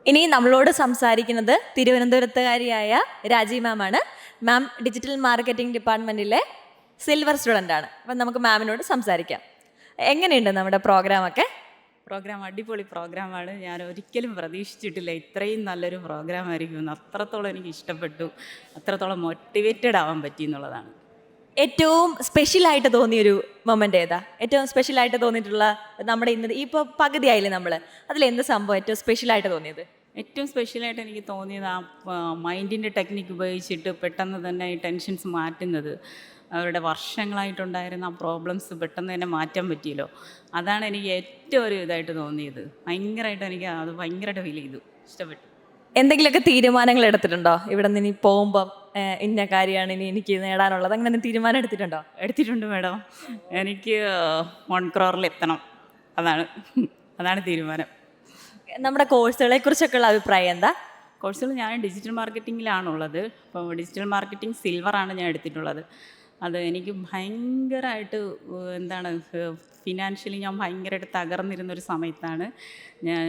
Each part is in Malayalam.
ഇനി നമ്മളോട് സംസാരിക്കുന്നത് തിരുവനന്തപുരത്തുകാരിയായ രാജീവ് മാം ആണ്. മാം ഡിജിറ്റൽ മാർക്കറ്റിംഗ് ഡിപ്പാർട്ട്മെൻറ്റിലെ സിൽവർ സ്റ്റുഡൻ്റ് ആണ്. അപ്പം നമുക്ക് മാമിനോട് സംസാരിക്കാം. എങ്ങനെയുണ്ട് നമ്മുടെ പ്രോഗ്രാമൊക്കെ? പ്രോഗ്രാം അടിപൊളി പ്രോഗ്രാമാണ്. ഞാൻ ഒരിക്കലും പ്രതീക്ഷിച്ചിട്ടില്ല ഇത്രയും നല്ലൊരു പ്രോഗ്രാം ആയിരിക്കുമെന്ന്. അത്രത്തോളം എനിക്ക് ഇഷ്ടപ്പെട്ടു, അത്രത്തോളം മോട്ടിവേറ്റഡ് ആവാൻ പറ്റി എന്നുള്ളതാണ്. ഏറ്റവും സ്പെഷ്യലായിട്ട് തോന്നിയൊരു മൊമെൻ്റ് ഏതാ? ഏറ്റവും സ്പെഷ്യലായിട്ട് തോന്നിയിട്ടുള്ള നമ്മുടെ ഇന്ന് ഇപ്പോൾ പകുതിയായില്ലേ നമ്മൾ, അതിലെന്ത് സംഭവം ഏറ്റവും സ്പെഷ്യലായിട്ട് തോന്നിയത്? ഏറ്റവും സ്പെഷ്യലായിട്ട് എനിക്ക് തോന്നിയത് ആ മൈൻഡിൻ്റെ ടെക്നിക്ക് ഉപയോഗിച്ചിട്ട് പെട്ടെന്ന് തന്നെ ഈ ടെൻഷൻസ് മാറ്റുന്നത്, അവരുടെ വർഷങ്ങളായിട്ടുണ്ടായിരുന്ന ആ പ്രോബ്ലംസ് പെട്ടെന്ന് തന്നെ മാറ്റാൻ പറ്റിയല്ലോ. അതാണ് എനിക്ക് ഏറ്റവും ഒരു ഇതായിട്ട് തോന്നിയത്. ഭയങ്കരമായിട്ട് എനിക്ക് അത് ഭയങ്കരമായിട്ട് ഫീൽ ചെയ്തു, ഇഷ്ടപ്പെട്ടു. എന്തെങ്കിലുമൊക്കെ തീരുമാനങ്ങൾ എടുത്തിട്ടുണ്ടോ? ഇവിടെ നിന്ന് ഇനി പോകുമ്പം ഇന്ന കാര്യമാണ് ഇനി എനിക്ക് നേടാനുള്ളത്, അങ്ങനെ തീരുമാനം എടുത്തിട്ടുണ്ടോ? എടുത്തിട്ടുണ്ട് മാഡം. എനിക്ക് 1 crore എത്തണം, അതാണ് അതാണ് തീരുമാനം. നമ്മുടെ കോഴ്സുകളെ കുറിച്ചൊക്കെയുള്ള അഭിപ്രായം എന്താ? കോഴ്സുകൾ ഞാൻ ഡിജിറ്റൽ മാർക്കറ്റിങ്ങിലാണുള്ളത്. അപ്പോൾ ഡിജിറ്റൽ മാർക്കറ്റിംഗ് സിൽവറാണ് ഞാൻ എടുത്തിട്ടുള്ളത്. അത് എനിക്ക് ഭയങ്കരമായിട്ട് എന്താണ് ഫിനാൻഷ്യലി ഞാൻ ഭയങ്കരമായിട്ട് തകർന്നിരുന്നൊരു സമയത്താണ് ഞാൻ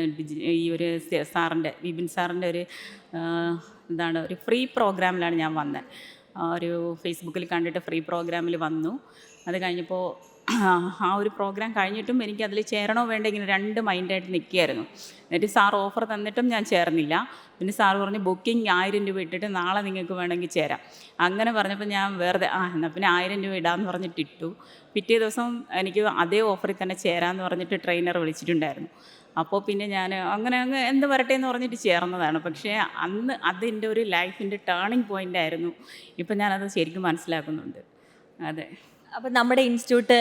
ഈ ഒരു സാറിൻ്റെ വിപിൻ സാറിൻ്റെ ഒരു എന്താണ് ഒരു ഫ്രീ പ്രോഗ്രാമിലാണ് ഞാൻ വന്നത്. ഒരു ഫേസ്ബുക്കിൽ കണ്ടിട്ട് ഫ്രീ പ്രോഗ്രാമിൽ വന്നു. അത് കഴിഞ്ഞപ്പോൾ ആ ഒരു പ്രോഗ്രാം കഴിഞ്ഞിട്ടും എനിക്ക് അതിൽ ചേരണോ വേണ്ട ഇങ്ങനെ 2 മൈൻഡായിട്ട് നിൽക്കുകയായിരുന്നു. എന്നിട്ട് സാർ ഓഫർ തന്നിട്ടും ഞാൻ ചേർന്നില്ല. പിന്നെ സാർ പറഞ്ഞു ബുക്കിംഗ് 1000 രൂപ ഇട്ടിട്ട് നാളെ നിങ്ങൾക്ക് വേണമെങ്കിൽ ചേരാം. അങ്ങനെ പറഞ്ഞപ്പോൾ ഞാൻ വെറുതെ എന്നാൽ പിന്നെ 1000 രൂപ ഇടാമെന്ന് പറഞ്ഞിട്ട് ഇട്ടു. പിറ്റേ ദിവസം എനിക്ക് അതേ ഓഫറിൽ തന്നെ ചേരാമെന്ന് പറഞ്ഞിട്ട് ട്രെയിനർ വിളിച്ചിട്ടുണ്ടായിരുന്നു. അപ്പോൾ പിന്നെ ഞാൻ അങ്ങനെ എന്ത് വരട്ടെ എന്ന് പറഞ്ഞിട്ട് ചേർന്നതാണ്. പക്ഷേ അന്ന് അതിൻ്റെ ഒരു ലൈഫിൻ്റെ ടേണിംഗ് പോയിൻ്റ് ആയിരുന്നു. ഇപ്പം ഞാനത് ശരിക്കും മനസ്സിലാക്കുന്നുണ്ട്. അതെ. അപ്പം നമ്മുടെ ഇൻസ്റ്റിറ്റ്യൂട്ട്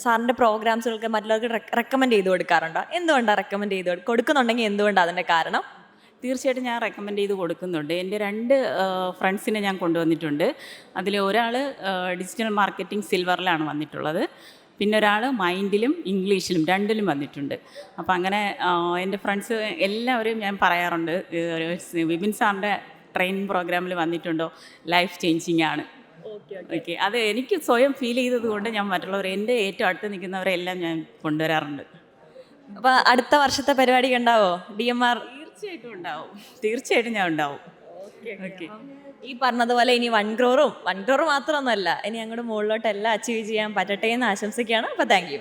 സാറിൻ്റെ പ്രോഗ്രാംസുകൾക്ക് മറ്റുള്ളവർക്ക് റെക്കമെൻഡ് ചെയ്ത് കൊടുക്കാറുണ്ടോ? എന്തുകൊണ്ടാണ് റെക്കമെൻഡ് ചെയ്ത് കൊടുക്കുന്നുണ്ടെങ്കിൽ എന്തുകൊണ്ടാണ് അതിൻ്റെ കാരണം? തീർച്ചയായിട്ടും ഞാൻ റെക്കമെൻഡ് ചെയ്ത് കൊടുക്കുന്നുണ്ട്. എൻ്റെ 2 ഫ്രണ്ട്സിനെ ഞാൻ കൊണ്ടുവന്നിട്ടുണ്ട്. അതിൽ ഒരാൾ ഡിജിറ്റൽ മാർക്കറ്റിംഗ് സിൽവറിലാണ് വന്നിട്ടുള്ളത്. പിന്നെ ഒരാൾ മൈൻഡിലും ഇംഗ്ലീഷിലും 2ലും വന്നിട്ടുണ്ട്. അപ്പോൾ അങ്ങനെ എൻ്റെ ഫ്രണ്ട്സ് എല്ലാവരും ഞാൻ പറയാറുണ്ട്, വിപിൻ സാറിൻ്റെ ട്രെയിനിങ് പ്രോഗ്രാമിൽ വന്നിട്ടുണ്ടോ, ലൈഫ് ചേഞ്ചിങ് ആണ്. ഓക്കെ, അത് എനിക്ക് സ്വയം ഫീൽ ചെയ്തത് കൊണ്ട് ഞാൻ മറ്റുള്ളവർ എൻ്റെ ഏറ്റവും അടുത്ത് നിൽക്കുന്നവരെല്ലാം ഞാൻ കൊണ്ടുവരാറുണ്ട്. അപ്പോൾ അടുത്ത വർഷത്തെ പരിപാടി ഉണ്ടാവോ DMR? തീർച്ചയായിട്ടും ഉണ്ടാവും, തീർച്ചയായിട്ടും ഞാൻ ഉണ്ടാവും. ഓക്കെ. ഈ പറഞ്ഞതുപോലെ ഇനി 1 crore മാത്രമൊന്നുമല്ല, ഇനി അങ്ങോട്ട് മുകളിലോട്ട് എല്ലാം അച്ചീവ് ചെയ്യാൻ പറ്റട്ടെ എന്ന് ആശംസിക്കുകയാണ്. അപ്പോൾ താങ്ക് യു.